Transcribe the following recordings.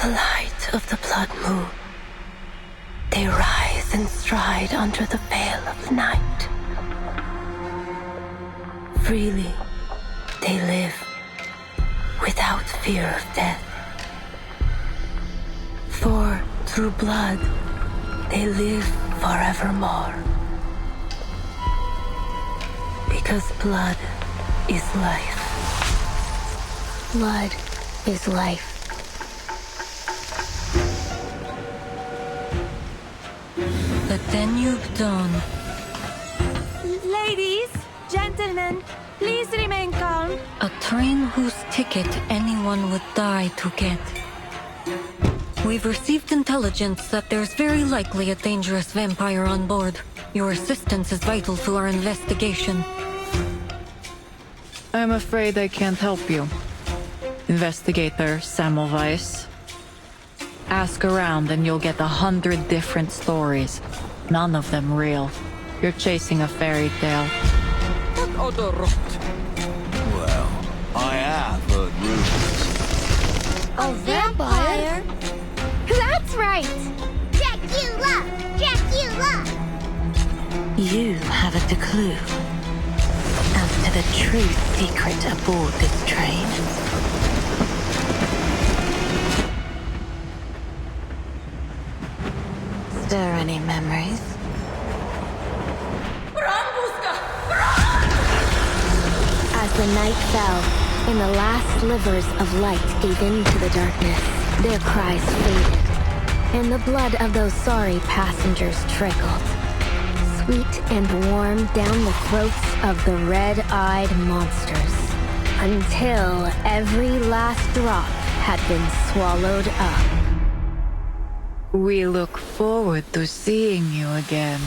the light of the blood moon, they rise and stride under the veil of the night. Freely, they live without fear of death. For through blood, they live forevermore. Because blood is life. Blood is life. The Danube Dawn. Ladies, gentlemen, please remain calm. A train whose ticket anyone would die to get. We've received intelligence that there's very likely a dangerous vampire on board. Your assistance is vital to our investigation. I'm afraid I can't help you. Investigator Semmelweis. Ask around and you'll get 100 different stories. None of them real. You're chasing a fairy tale. Well, I have heard rumors. A vampire? That's right! Dracula! Dracula! You haven't a clue as to the true secret aboard this train. Stir any memories? As the night fell, and the last slivers of light gave into the darkness, their cries faded, and the blood of those sorry passengers trickled, sweet and warm down the throats of the red-eyed monsters, until every last drop had been swallowed up. We look forward to seeing you again.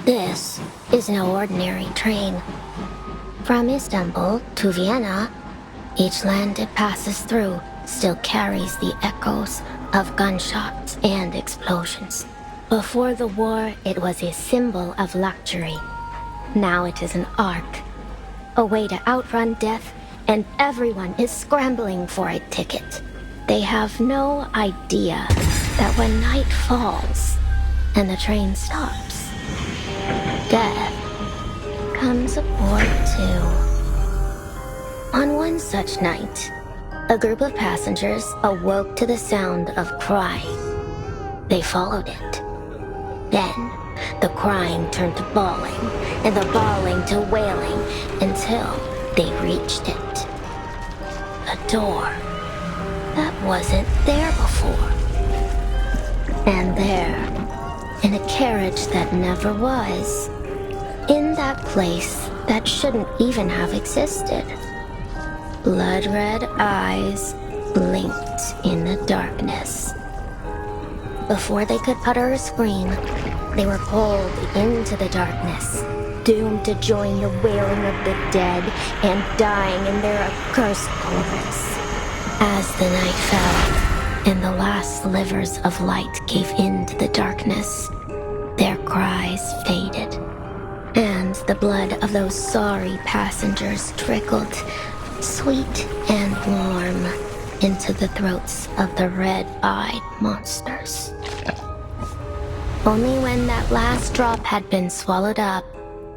This is no ordinary train. From Istanbul to Vienna, each land it passes through still carries the echoes of gunshots and explosions. Before the war, it was a symbol of luxury. Now it is an ark, a way to outrun death, and everyone is scrambling for a ticket. They have no idea that when night falls and the train stops, death comes aboard too. On one such night, a group of passengers awoke to the sound of crying. They followed it. Then, the crying turned to bawling, and the bawling to wailing, until they reached it. A door that wasn't there before. And there, in a carriage that never was, in that place that shouldn't even have existed, blood-red eyes blinked in the darkness. Before they could utter a scream, they were pulled into the darkness, doomed to join the wailing of the dead and dying in their accursed chorus. As the night fell, and the last slivers of light gave into the darkness, their cries faded, and the blood of those sorry passengers trickled, sweet and warm, into the throats of the red-eyed monsters. Only when that last drop had been swallowed up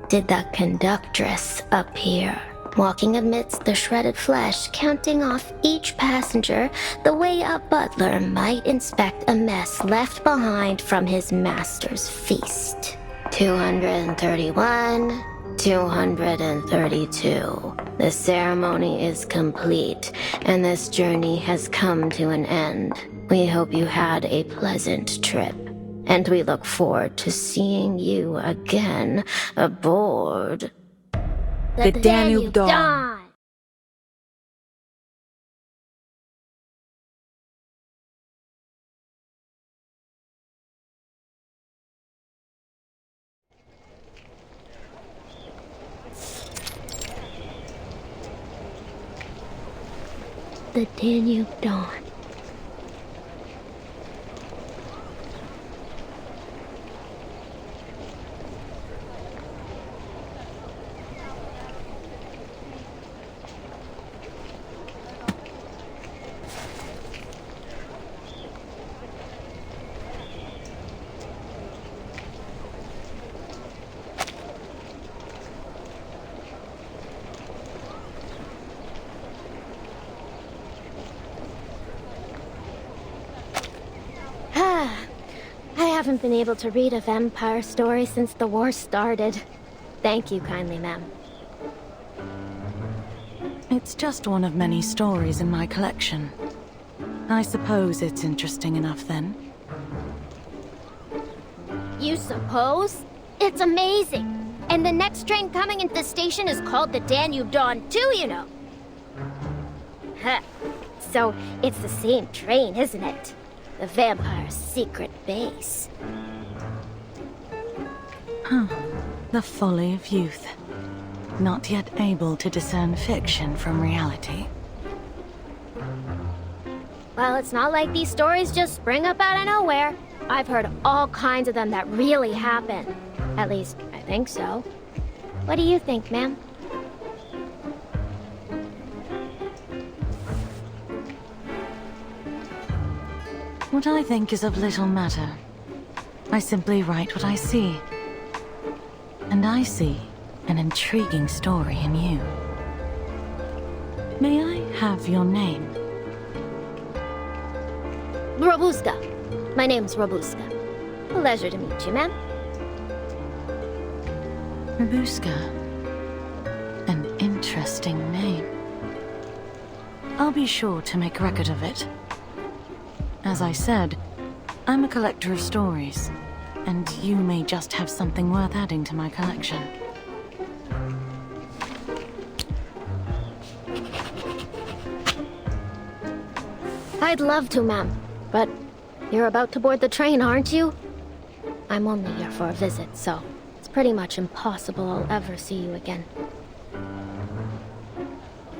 did the conductress appear. walking amidst the shredded flesh, counting off each passenger the way a butler might inspect a mess left behind from his master's feast. 231, 232. The ceremony is complete, and this journey has come to an end. We hope you had a pleasant trip, and we look forward to seeing you again aboard The Danube Dawn. The Danube Dawn. I haven't been able to read a vampire story since the war started. Thank you kindly, ma'am. It's just one of many stories in my collection. I suppose it's interesting enough then. You suppose? It's amazing! And the next train coming into the station is called the Danube Dawn too, you know. Huh. So, it's the same train, isn't it? The vampire's secret base. The folly of youth. Not yet able to discern fiction from reality. Well, it's not like these stories just spring up out of nowhere. I've heard all kinds of them that really happen. At least, I think so. What do you think, ma'am? What I think is of little matter. I simply write what I see. And I see an intriguing story in you. May I have your name? Robuska. My name's Robuska. Pleasure to meet you, ma'am. Robuska. An interesting name. I'll be sure to make record of it. As I said, I'm a collector of stories, and you may just have something worth adding to my collection. I'd love to, ma'am. But you're about to board the train, aren't you? I'm only here for a visit, so it's pretty much impossible I'll ever see you again.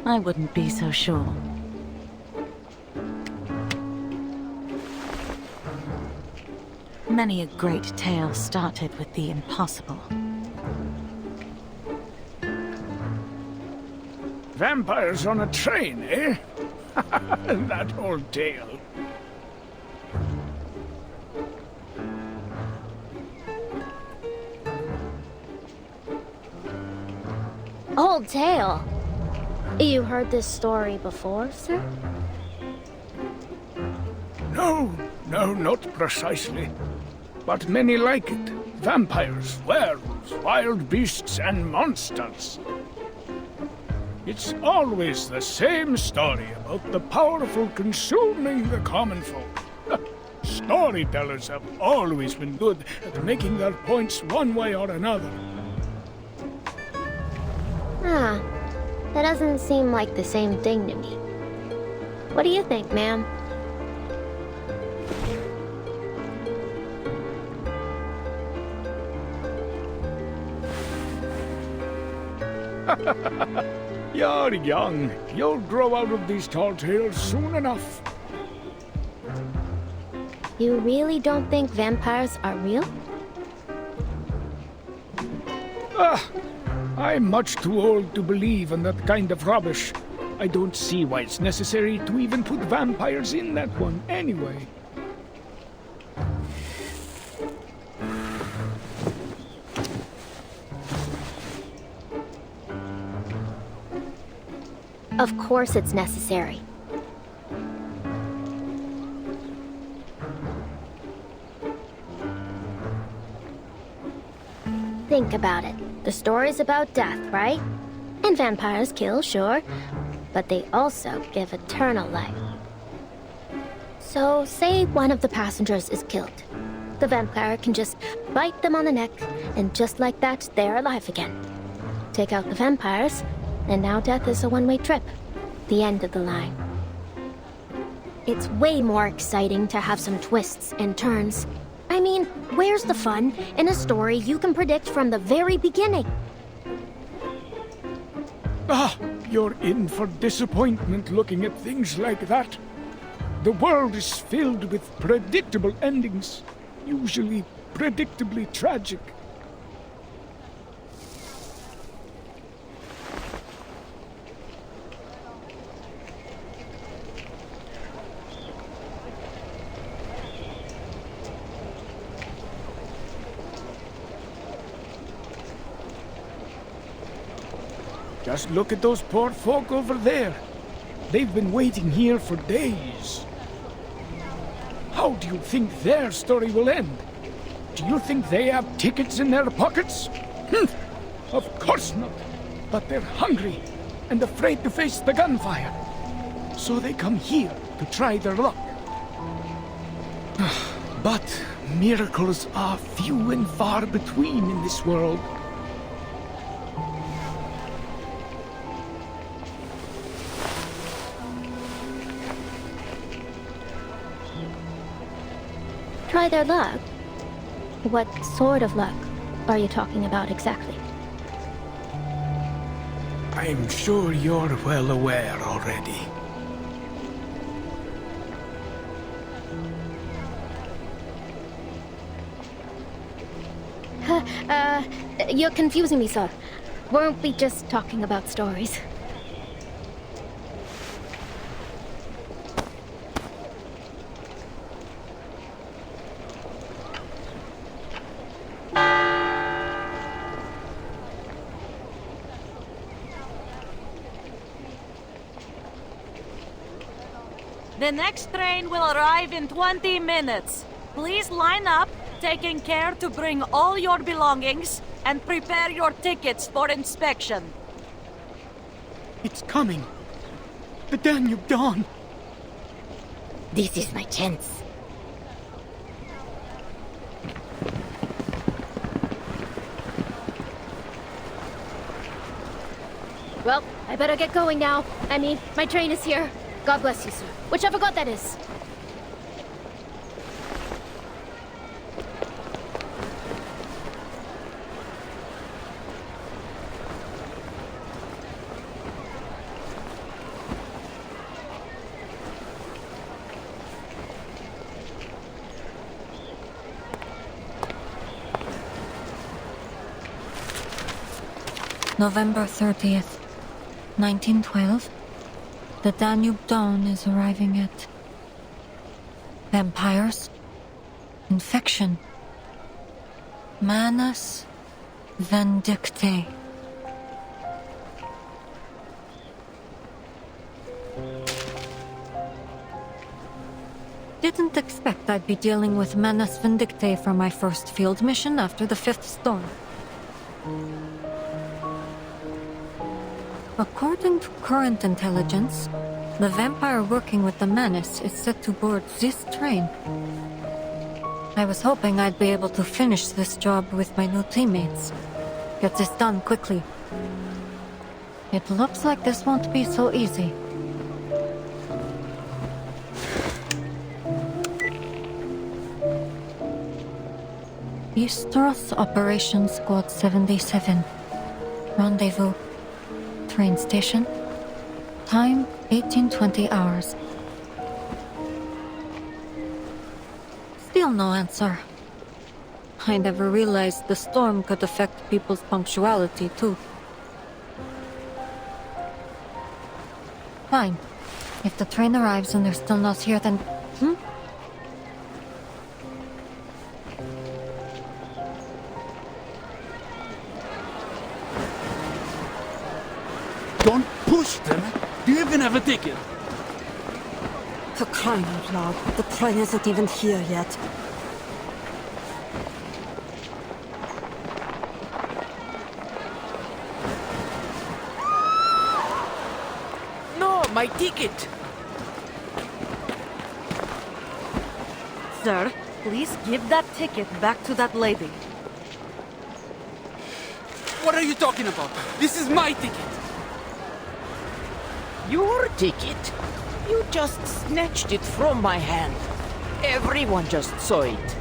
I wouldn't be so sure. Many a great tale started with the impossible. Vampires on a train, eh? That old tale. Old tale? You heard this story before, sir? No, not precisely. But many like it. Vampires, werewolves, wild beasts, and monsters. It's always the same story about the powerful consuming the common folk. Storytellers have always been good at making their points one way or another. Ah, that doesn't seem like the same thing to me. What do you think, ma'am? You're young. You'll grow out of these tall tales soon enough. You really don't think vampires are real? I'm much too old to believe in that kind of rubbish. I don't see why it's necessary to even put vampires in that one anyway. Of course it's necessary. Think about it. The story's about death, right? And vampires kill, sure, but they also give eternal life. So, say one of the passengers is killed. The vampire can just bite them on the neck, and just like that, they're alive again. Take out the vampires, and now death is a one-way trip. The end of the line. It's way more exciting to have some twists and turns. I mean, where's the fun in a story you can predict from the very beginning? Ah, you're in for disappointment looking at things like that. The world is filled with predictable endings, usually predictably tragic. Just look at those poor folk over there. They've been waiting here for days. How do you think their story will end? Do you think they have tickets in their pockets? Of course not. But they're hungry and afraid to face the gunfire. So they come here to try their luck. But miracles are few and far between in this world. Try their luck? What sort of luck are you talking about exactly? I'm sure you're well aware already. You're confusing me, sir. Weren't we just talking about stories? The next train will arrive in 20 minutes. Please line up, taking care to bring all your belongings, and prepare your tickets for inspection. It's coming. The Danube Dawn. This is my chance. Well, I better get going now. I mean, my train is here. God bless you, sir. Whichever god that is. November 30th, 1912. The Danube Dawn is arriving at... Vampires? Infection? Manus Vindictae. Didn't expect I'd be dealing with Manus Vindictae for my first field mission after the 5th storm. According to current intelligence, the vampire working with the Manus is set to board this train. I was hoping I'd be able to finish this job with my new teammates. Get this done quickly. It looks like this won't be so easy. Eastros Operations Squad 77. Rendezvous. Train station. Time 1820 hours. Still no answer. I never realized the storm could affect people's punctuality too. Fine. If the train arrives and they're still not here, then... Don't push them. Do even have a ticket. For crying out loud, the train isn't even here yet. No, my ticket! Sir, please give that ticket back to that lady. What are you talking about? This is my ticket! Your ticket? You just snatched it from my hand. Everyone just saw it.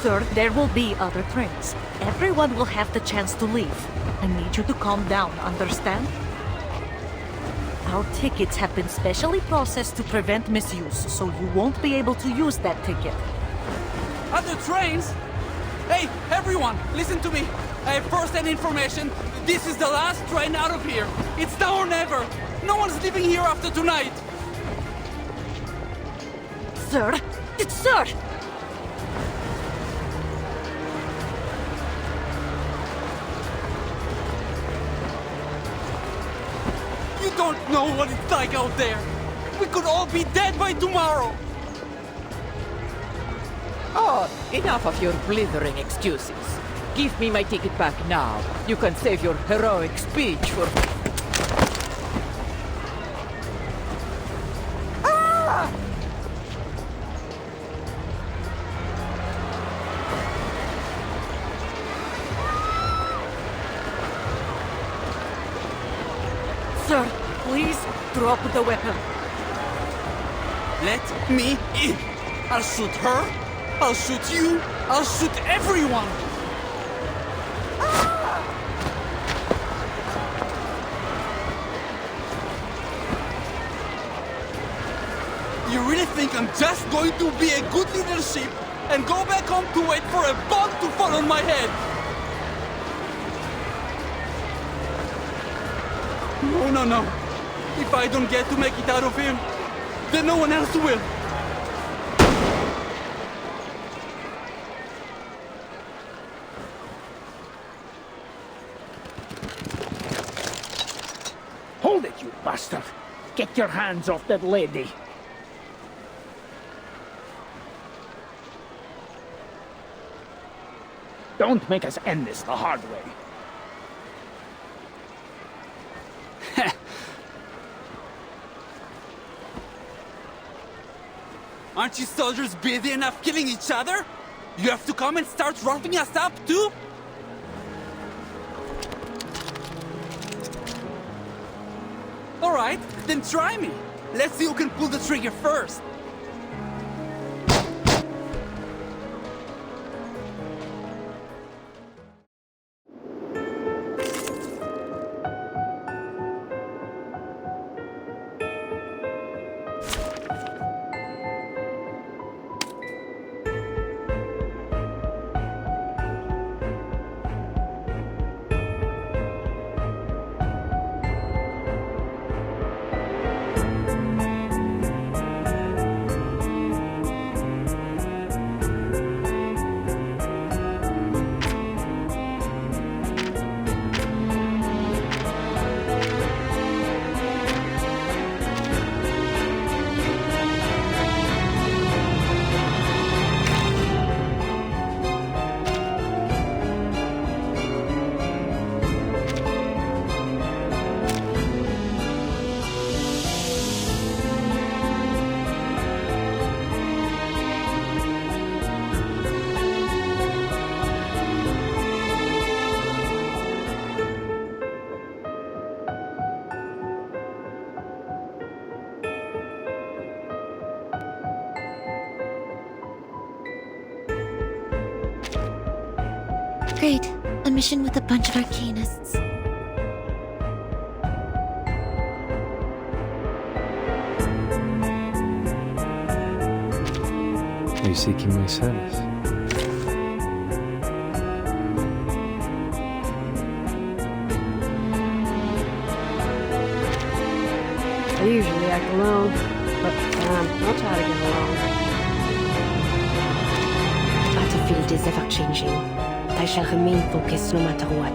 Sir, there will be other trains. Everyone will have the chance to leave. I need you to calm down, understand? Our tickets have been specially processed to prevent misuse, so you won't be able to use that ticket. Other trains? Hey, everyone, listen to me. I have first-hand information. This is the last train out of here. It's now or never. No one's leaving here after tonight. Sir? Sir! You don't know what it's like out there. We could all be dead by tomorrow. Oh, enough of your blithering excuses. Give me my ticket back now. You can save your heroic speech for... Ah! Sir, please drop the weapon. Let me in. I'll shoot her. I'll shoot you. I'll shoot everyone. You really think I'm just going to be a good leadership and go back home to wait for a bomb to fall on my head? No, no, no. If I don't get to make it out of here, then no one else will. Hold it, you bastard! Get your hands off that lady! Don't make us end this the hard way. Aren't you soldiers busy enough killing each other? You have to come and start roughing us up too? Alright, then try me. Let's see who can pull the trigger first. Great. A mission with a bunch of arcanists. Are you seeking my service? I usually act alone, but I'll try to get along. I have to feel world is ever changing. I shall remain focused no matter what.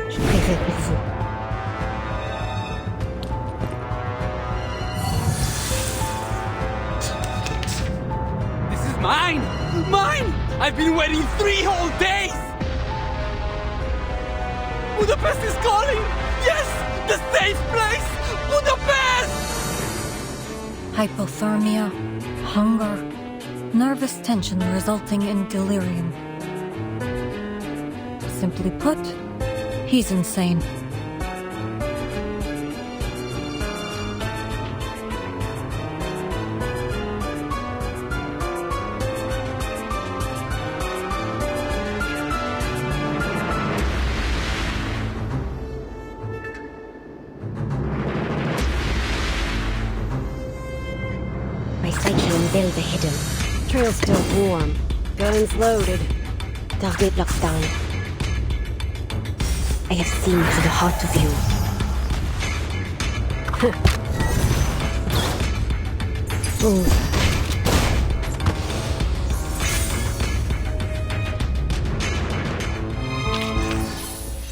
Je prierai pour vous. This is mine! Mine! I've been waiting 3 whole days! Budapest is calling! Yes! The safe place! Budapest! Hypothermia, hunger, nervous tension resulting in delirium. Simply put, he's insane. My cyclone build the hidden. Trail's still warm. Guns loaded. Target locked down. I have seen to the heart of you. Fool.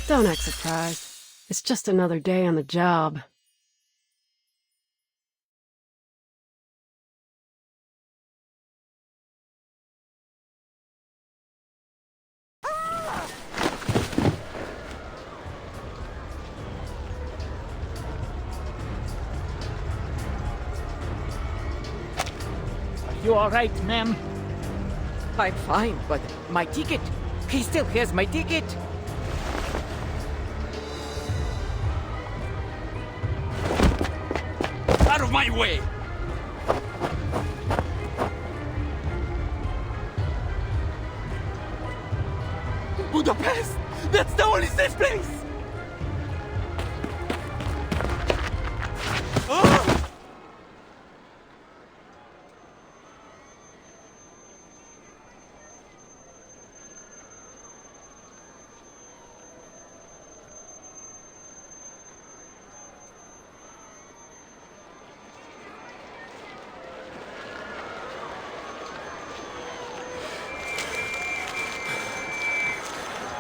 Don't act surprised. It's just another day on the job. You all right, ma'am? I'm fine, but my ticket. He still has my ticket. Out of my way! Budapest! That's the only safe place! Ah!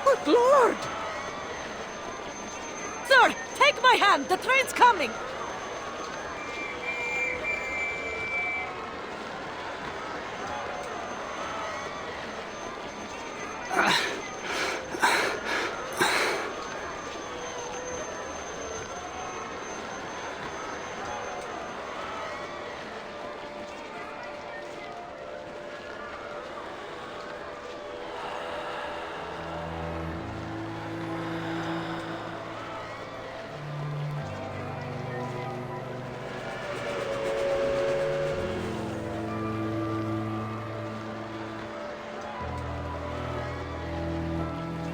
Good Lord! Sir, take my hand! The train's coming!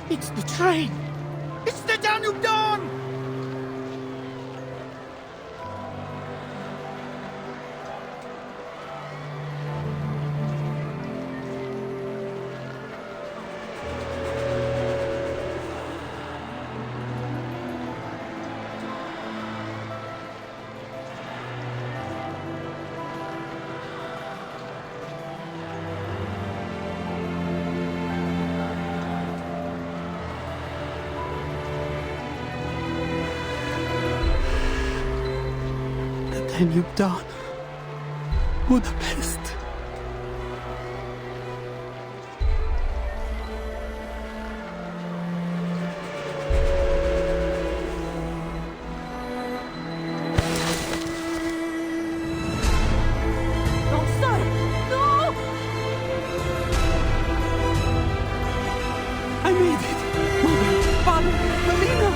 It's the train! It's the Danube Dawn! Danube Dawn. Budapest. No, sir! No! I made it! Mother, Father, Melina!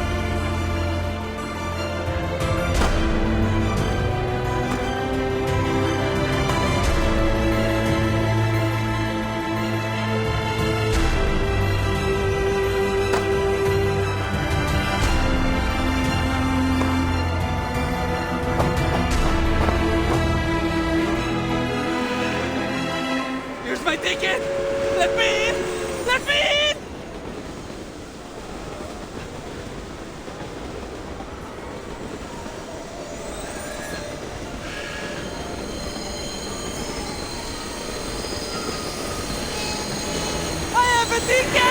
ticket! Let me in! Let me in! I have a ticket!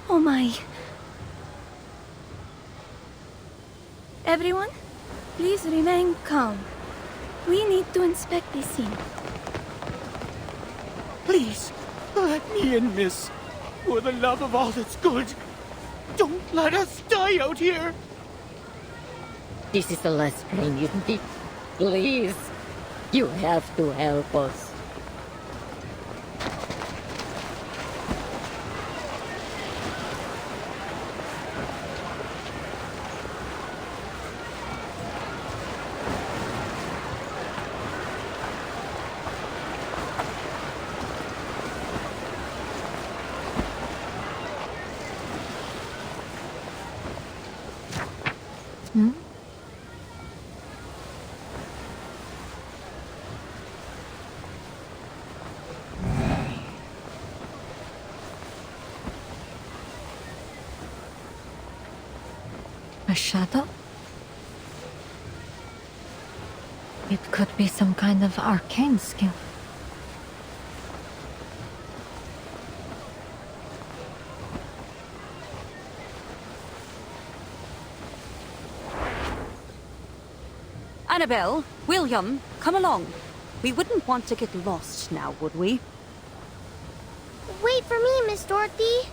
Oh my. Everyone, please remain calm. We need to inspect this scene. Please, let me in, miss. For the love of all that's good, don't let us die out here. This is the last train you need. Please, you have to help us. A shadow? It could be some kind of arcane skill. Annabelle, William, come along. We wouldn't want to get lost now, would we? Wait for me, Miss Dorothy.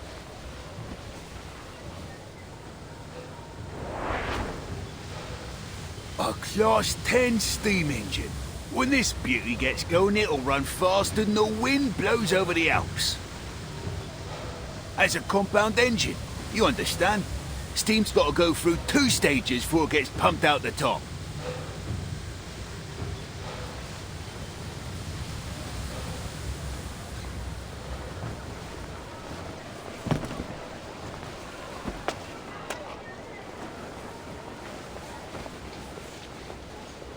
A Class 10 steam engine. When this beauty gets going, it'll run faster than the wind blows over the Alps. As a compound engine, you understand? Steam's got to go through 2 stages before it gets pumped out the top.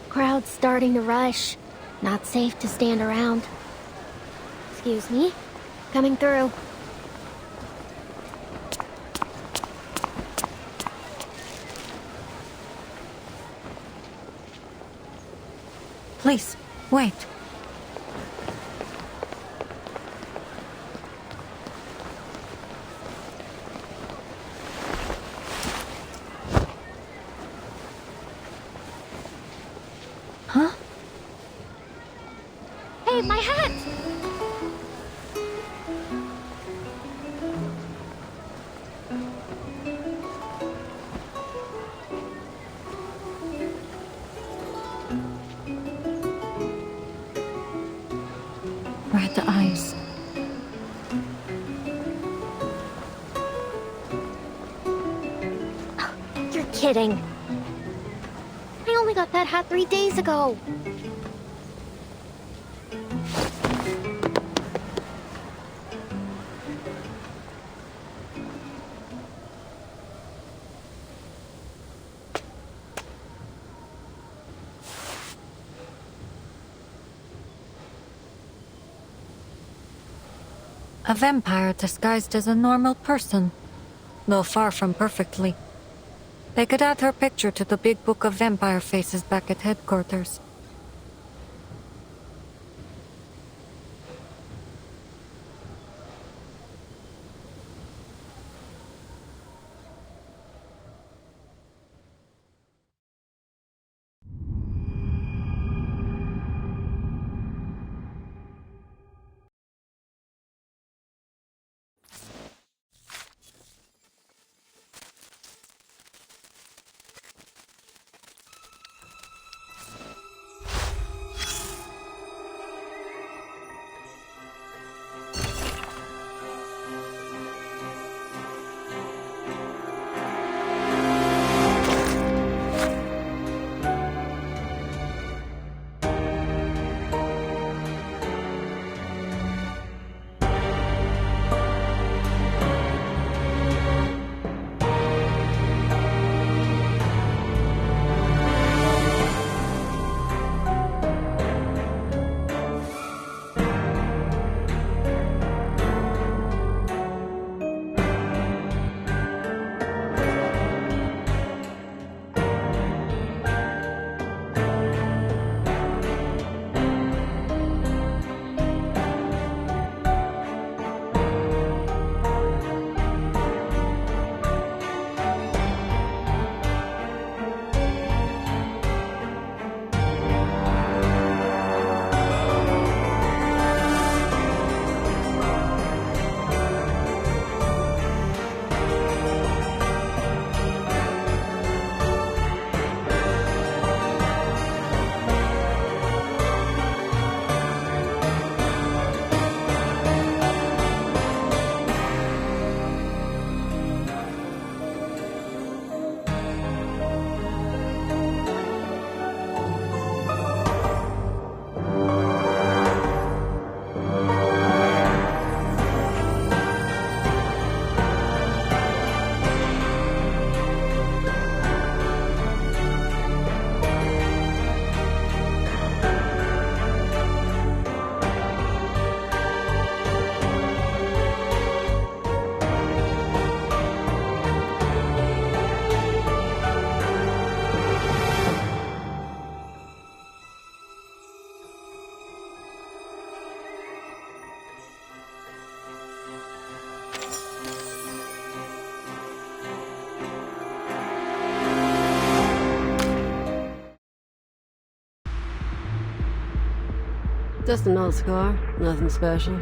Crowd's starting to rush. Not safe to stand around. Excuse me. Coming through. Please, wait. Huh? Hey, my hat! Red eyes. You're kidding. I only got that hat 3 days ago. A vampire disguised as a normal person, though far from perfectly. They could add her picture to the big book of vampire faces back at headquarters. Just an old scar. Nothing special.